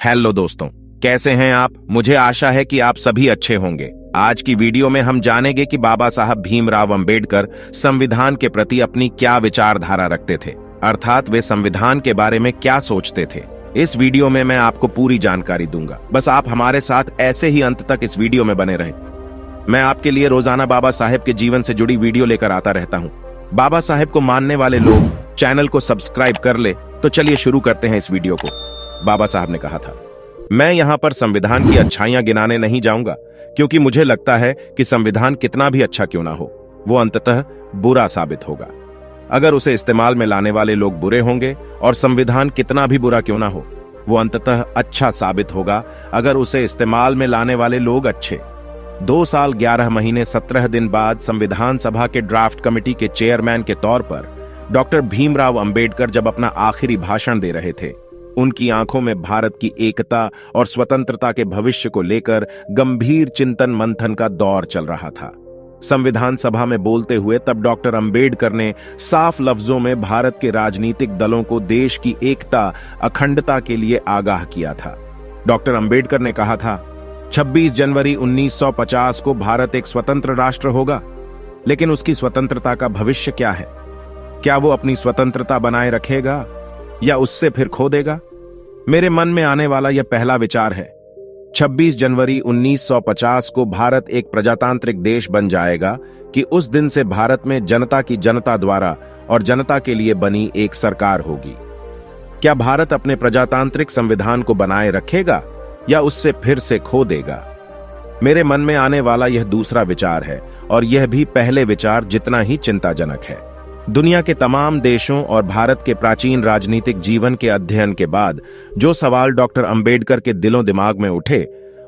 Hello दोस्तों, कैसे हैं आप। मुझे आशा है कि आप सभी अच्छे होंगे। आज की वीडियो में हम जानेंगे कि बाबा साहब भीमराव अंबेडकर संविधान के प्रति अपनी क्या विचारधारा रखते थे, अर्थात वे संविधान के बारे में क्या सोचते थे। इस वीडियो में मैं आपको पूरी जानकारी दूंगा, बस आप हमारे साथ ऐसे ही अंत तक इस वीडियो में बने रहें। मैं आपके लिए रोजाना बाबा साहेब के जीवन से जुड़ी वीडियो लेकर आता रहता हूं। बाबा साहेब को मानने वाले लोग चैनल को सब्सक्राइब कर ले। तो चलिए शुरू करते हैं इस वीडियो को। बाबा साहब ने कहा था, मैं यहां पर संविधान की अच्छाइयां गिनाने नहीं जाऊंगा, क्योंकि मुझे लगता है कि संविधान कितना भी अच्छा क्यों ना हो, वो अंततः बुरा साबित होगा अगर उसे इस्तेमाल में लाने वाले लोग बुरे होंगे, और संविधान कितना भी बुरा क्यों ना हो, वो अंततः अच्छा साबित होगा अगर उसे इस्तेमाल में लाने वाले लोग अच्छे। 2 साल 11 महीने 17 दिन बाद संविधान सभा के ड्राफ्ट कमेटी के चेयरमैन के तौर पर डॉक्टर भीमराव अंबेडकर जब अपना आखिरी भाषण दे रहे थे, उनकी आंखों में भारत की एकता और स्वतंत्रता के भविष्य को लेकर गंभीर चिंतन मंथन का दौर चल रहा था। संविधान सभा में बोलते हुए तब डॉक्टर अंबेडकर ने साफ लफ्जों में भारत के राजनीतिक दलों को देश की एकता, अखंडता के लिए आगाह किया था। डॉक्टर अंबेडकर ने कहा था, 26 जनवरी 1950 को भारत एक स्वतंत्र राष्ट्र होगा, लेकिन उसकी स्वतंत्रता का भविष्य क्या है? क्या वो अपनी स्वतंत्रता बनाए रखेगा या उससे फिर खो देगा? मेरे मन में आने वाला यह पहला विचार है। 26 जनवरी 1950 को भारत एक प्रजातांत्रिक देश बन जाएगा कि उस दिन से भारत में जनता की जनता द्वारा और जनता के लिए बनी एक सरकार होगी। क्या भारत अपने प्रजातांत्रिक संविधान को बनाए रखेगा या उससे फिर से खो देगा? मेरे मन में आने वाला यह दूसरा विचार है, और यह भी पहले विचार जितना ही चिंताजनक है। दुनिया के तमाम देशों और भारत के प्राचीन राजनीतिक जीवन के अध्ययन के बाद जो सवाल डॉक्टर अंबेडकर के दिलों दिमाग में उठे,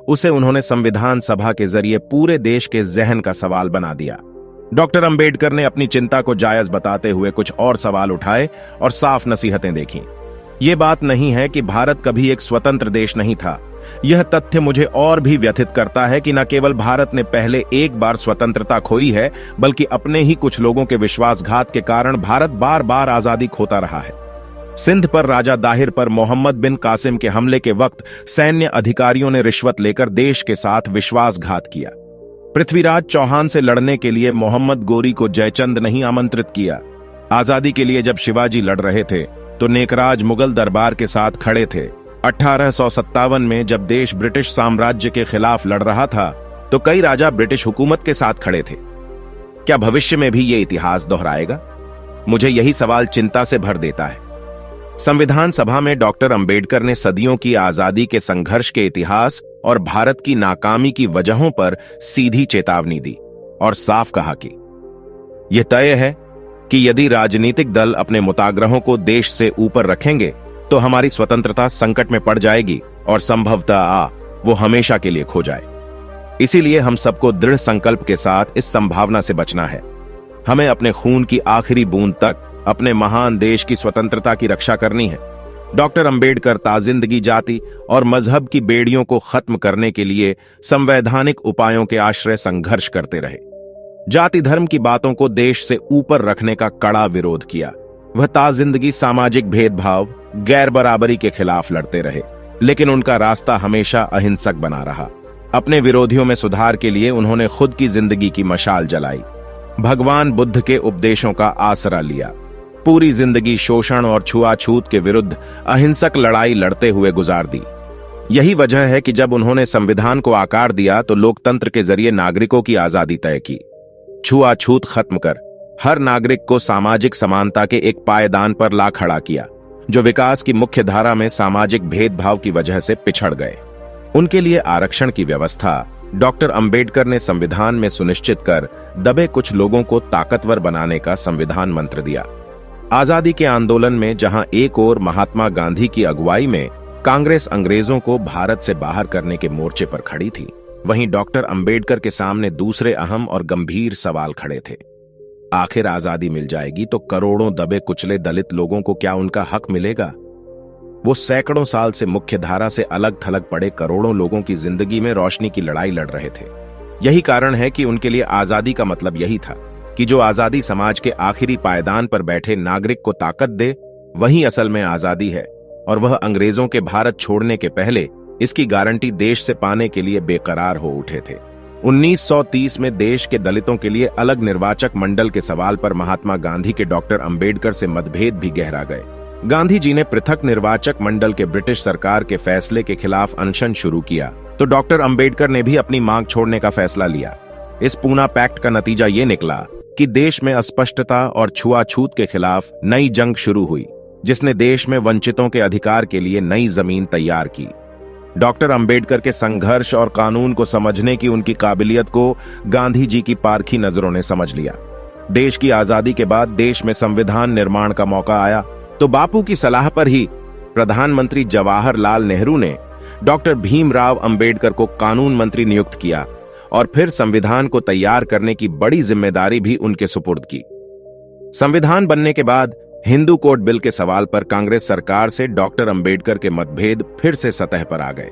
उसे उन्होंने संविधान सभा के जरिए पूरे देश के जहन का सवाल बना दिया। डॉक्टर अंबेडकर ने अपनी चिंता को जायज बताते हुए कुछ और सवाल उठाए और साफ नसीहतें देखीं। ये बात नहीं है कि भारत कभी एक स्वतंत्र देश नहीं था। यह तथ्य मुझे और भी व्यथित करता है कि न केवल भारत ने पहले एक बार स्वतंत्रता खोई है, बल्कि अपने ही कुछ लोगों के विश्वासघात के कारण भारत बार बार आजादी खोता रहा है। सिंध पर राजा दाहिर पर मोहम्मद बिन कासिम के हमले के वक्त सैन्य अधिकारियों ने रिश्वत लेकर देश के साथ विश्वासघात किया। पृथ्वीराज चौहान से लड़ने के लिए मोहम्मद गोरी को जयचंद नहीं आमंत्रित किया। आजादी के लिए जब शिवाजी लड़ रहे थे तो नेकराज मुगल दरबार के साथ खड़े थे। 1857 में जब देश ब्रिटिश साम्राज्य के खिलाफ लड़ रहा था तो कई राजा ब्रिटिश हुकूमत के साथ खड़े थे। क्या भविष्य में भी ये इतिहास दोहराएगा? मुझे यही सवाल चिंता से भर देता है। संविधान सभा में डॉक्टर अंबेडकर ने सदियों की आजादी के संघर्ष के इतिहास और भारत की नाकामी की वजहों पर सीधी चेतावनी दी और साफ कहा कि यह तय है कि यदि राजनीतिक दल अपने मुताग्रहों को देश से ऊपर रखेंगे तो हमारी स्वतंत्रता संकट में पड़ जाएगी और संभवतः वो हमेशा के लिए खो जाए। इसीलिए हम सबको दृढ़ संकल्प के साथ इस संभावना से बचना है। हमें अपने खून की आखिरी बूंद तक अपने महान देश की स्वतंत्रता की रक्षा करनी है। डॉक्टर अंबेडकर ताजिंदगी जाति और मजहब की बेड़ियों को खत्म करने के लिए संवैधानिक उपायों के आश्रय संघर्ष करते रहे। जाति धर्म की बातों को देश से ऊपर रखने का कड़ा विरोध किया। वह ताजिंदगी सामाजिक भेदभाव, गैर बराबरी के खिलाफ लड़ते रहे, लेकिन उनका रास्ता हमेशा अहिंसक बना रहा। अपने विरोधियों में सुधार के लिए उन्होंने खुद की जिंदगी की मशाल जलाई, भगवान बुद्ध के उपदेशों का आसरा लिया, पूरी जिंदगी शोषण और छुआछूत के विरुद्ध अहिंसक लड़ाई लड़ते हुए गुजार दी। यही वजह है कि जब उन्होंने संविधान को आकार दिया तो लोकतंत्र के जरिए नागरिकों की आजादी तय की, छुआछूत खत्म कर हर नागरिक को सामाजिक समानता के एक पायदान पर ला खड़ा किया, जो विकास की मुख्य धारा में सामाजिक भेदभाव की वजह से पिछड़ गए। उनके लिए आरक्षण की व्यवस्था डॉक्टर अंबेडकर ने संविधान में सुनिश्चित कर दबे कुछ लोगों को ताकतवर बनाने का संविधान मंत्र दिया। आजादी के आंदोलन में जहां एक ओर महात्मा गांधी की अगुवाई में कांग्रेस अंग्रेजों को भारत से बाहर करने के मोर्चे पर खड़ी थी, वहीं डॉक्टर अंबेडकर के सामने दूसरे अहम और गंभीर सवाल खड़े थे। आखिर आजादी मिल जाएगी तो करोड़ों दबे कुचले दलित लोगों को क्या उनका हक मिलेगा? वो सैकड़ों साल से मुख्य धारा से अलग थलग पड़े करोड़ों लोगों की जिंदगी में रोशनी की लड़ाई लड़ रहे थे। यही कारण है कि उनके लिए आजादी का मतलब यही था कि जो आजादी समाज के आखिरी पायदान पर बैठे नागरिक को ताकत दे, वही असल में आजादी है। और वह अंग्रेजों के भारत छोड़ने के पहले इसकी गारंटी देश से पाने के लिए बेकरार हो उठे थे। 1930 में देश के दलितों के लिए अलग निर्वाचक मंडल के सवाल पर महात्मा गांधी के डॉक्टर अंबेडकर से मतभेद भी गहरा गए। गांधी जी ने पृथक निर्वाचक मंडल के ब्रिटिश सरकार के फैसले के खिलाफ अनशन शुरू किया, तो डॉक्टर अंबेडकर ने भी अपनी मांग छोड़ने का फैसला लिया। इस पूना पैक्ट का नतीजा ये निकला कि देश में अस्पष्टता और छुआछूत के खिलाफ नई जंग शुरू हुई, जिसने देश में वंचितों के अधिकार के लिए नई जमीन तैयार की। डॉक्टर अंबेडकर के संघर्ष और कानून को समझने की उनकी काबिलियत को गांधी जी की पारखी नजरों ने समझ लिया। देश की आजादी के बाद देश में संविधान निर्माण का मौका आया, तो बापू की सलाह पर ही प्रधानमंत्री जवाहरलाल नेहरू ने डॉक्टर भीमराव अंबेडकर को कानून मंत्री नियुक्त किया और फिर संविधान को तैयार करने की बड़ी जिम्मेदारी भी उनके सुपुर्द की। संविधान बनने के बाद हिंदू कोड बिल के सवाल पर कांग्रेस सरकार से डॉक्टर अंबेडकर के मतभेद फिर से सतह पर आ गए।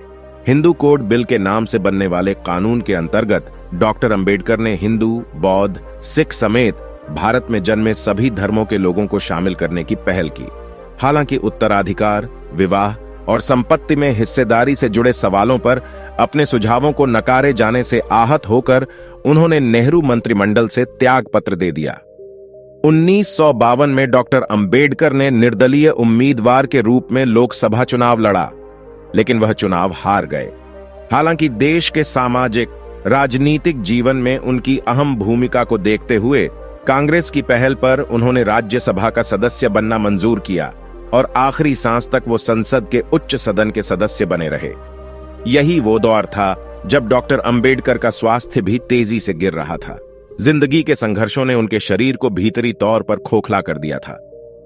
हिंदू कोड बिल के नाम से बनने वाले कानून के अंतर्गत डॉक्टर अंबेडकर ने हिंदू, बौद्ध, सिख समेत भारत में जन्मे सभी धर्मों के लोगों को शामिल करने की पहल की। हालांकि उत्तराधिकार, विवाह और संपत्ति में हिस्सेदारी से जुड़े सवालों पर अपने सुझावों को नकारे जाने से आहत होकर उन्होंने नेहरू मंत्रिमंडल से त्याग पत्र दे दिया। 1952 में डॉक्टर अंबेडकर ने निर्दलीय उम्मीदवार के रूप में लोकसभा चुनाव लड़ा, लेकिन वह चुनाव हार गए। हालांकि देश के सामाजिक राजनीतिक जीवन में उनकी अहम भूमिका को देखते हुए कांग्रेस की पहल पर उन्होंने राज्यसभा का सदस्य बनना मंजूर किया और आखिरी सांस तक वो संसद के उच्च सदन के सदस्य बने रहे। यही वो दौर था जब डॉक्टर अंबेडकर का स्वास्थ्य भी तेजी से गिर रहा था। जिंदगी के संघर्षों ने उनके शरीर को भीतरी तौर पर खोखला कर दिया था।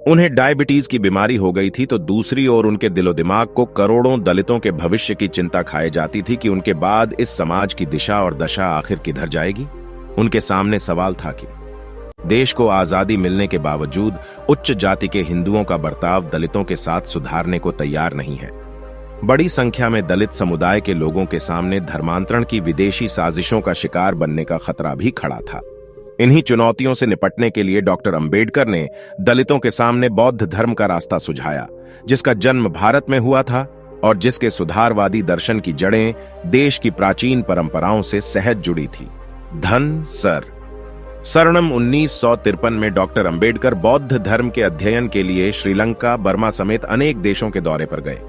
उन्हें डायबिटीज की बीमारी हो गई थी, तो दूसरी ओर उनके दिलो दिमाग को करोड़ों दलितों के भविष्य की चिंता खाए जाती थी कि उनके बाद इस समाज की दिशा और दशा आखिर किधर जाएगी। उनके सामने सवाल था कि देश को आजादी मिलने के बावजूद उच्च जाति के हिंदुओं का बर्ताव दलितों के साथ सुधारने को तैयार नहीं है। बड़ी संख्या में दलित समुदाय के लोगों के सामने धर्मांतरण की विदेशी साजिशों का शिकार बनने का खतरा भी खड़ा था। इन्हीं चुनौतियों से निपटने के लिए डॉक्टर अंबेडकर ने दलितों के सामने बौद्ध धर्म का रास्ता सुझाया, जिसका जन्म भारत में हुआ था और जिसके सुधारवादी दर्शन की जड़ें देश की प्राचीन परंपराओं से सहज जुड़ी थी। धन सर शरणम 1953 में डॉक्टर अंबेडकर बौद्ध धर्म के अध्ययन के लिए श्रीलंका, बर्मा समेत अनेक देशों के दौरे पर गए।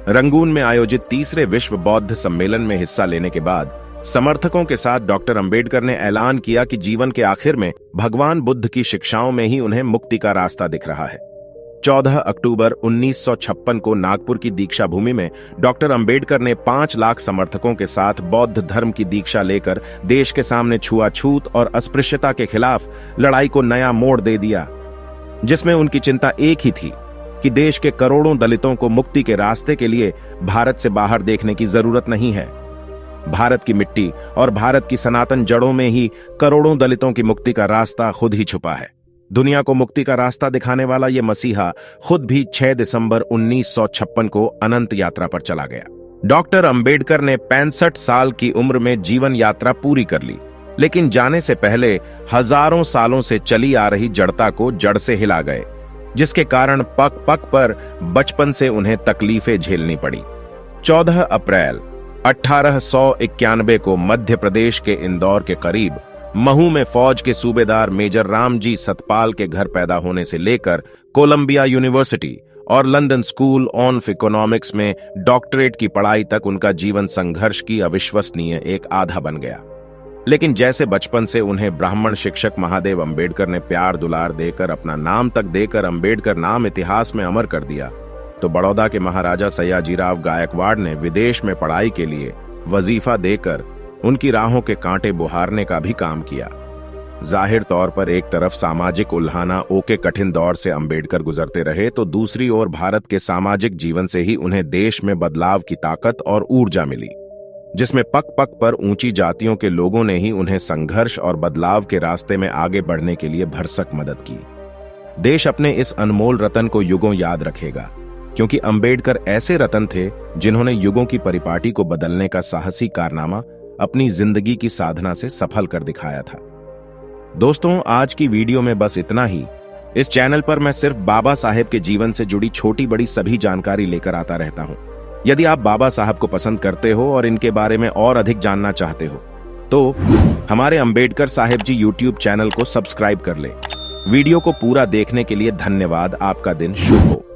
रंगून में आयोजित तीसरे विश्व बौद्ध सम्मेलन में हिस्सा लेने के बाद समर्थकों के साथ डॉक्टर अंबेडकर ने ऐलान किया कि जीवन के आखिर में भगवान बुद्ध की शिक्षाओं में ही उन्हें मुक्ति का रास्ता दिख रहा है। 14 अक्टूबर 1956 को नागपुर की दीक्षा भूमि में डॉक्टर अंबेडकर ने 5 लाख समर्थकों के साथ बौद्ध धर्म की दीक्षा लेकर देश के सामने छुआछूत और अस्पृश्यता के खिलाफ लड़ाई को नया मोड़ दे दिया, जिसमें उनकी चिंता एक ही थी कि देश के करोड़ों दलितों को मुक्ति के रास्ते के लिए भारत से बाहर देखने की जरूरत नहीं है। भारत की मिट्टी और भारत की सनातन जड़ों में ही करोड़ों दलितों की मुक्ति का रास्ता खुद ही छुपा है। दुनिया को मुक्ति का रास्ता दिखाने वाला यह मसीहा खुद भी 6 दिसंबर 1956 को अनंत यात्रा पर चला गया। डॉक्टर अंबेडकर ने 65 साल की उम्र में जीवन यात्रा पूरी कर ली, लेकिन जाने से पहले हजारों सालों से चली आ रही जड़ता को जड़ से हिला गए, जिसके कारण पग पग पर बचपन से उन्हें तकलीफें झेलनी पड़ी। 14 अप्रैल 1891 को मध्य प्रदेश के इंदौर के करीब महू में फौज के सूबेदार मेजर रामजी सतपाल के घर पैदा होने से लेकर कोलंबिया यूनिवर्सिटी और लंदन स्कूल ऑफ इकोनॉमिक्स में डॉक्टरेट की पढ़ाई तक उनका जीवन संघर्ष की अविश्वसनीय एक आधा बन गया। लेकिन जैसे बचपन से उन्हें ब्राह्मण शिक्षक महादेव अंबेडकर ने प्यार दुलार देकर अपना नाम तक देकर अंबेडकर नाम इतिहास में अमर कर दिया, तो बड़ौदा के महाराजा सयाजीराव गायकवाड़ ने विदेश में पढ़ाई के लिए वजीफा देकर उनकी राहों के कांटे बुहारने का भी काम किया। जाहिर तौर पर एक तरफ सामाजिक उल्हाना के कठिन दौर से अंबेडकर गुजरते रहे, तो दूसरी ओर भारत के सामाजिक जीवन से ही उन्हें देश में बदलाव की ताकत और ऊर्जा मिली, जिसमें पग पग पर ऊंची जातियों के लोगों ने ही उन्हें संघर्ष और बदलाव के रास्ते में आगे बढ़ने के लिए भरसक मदद की। देश अपने इस अनमोल रतन को युगों याद रखेगा, क्योंकि अंबेडकर ऐसे रतन थे जिन्होंने युगों की परिपाटी को बदलने का साहसी कारनामा अपनी जिंदगी की साधना से सफल कर दिखाया था। दोस्तों, आज की वीडियो में बस इतना ही। इस चैनल पर मैं सिर्फ बाबा साहेब के जीवन से जुड़ी छोटी बड़ी सभी जानकारी लेकर आता रहता हूं। यदि आप बाबा साहब को पसंद करते हो और इनके बारे में और अधिक जानना चाहते हो तो हमारे अंबेडकर साहेब जी यूट्यूब चैनल को सब्सक्राइब कर ले। वीडियो को पूरा देखने के लिए धन्यवाद। आपका दिन शुभ हो।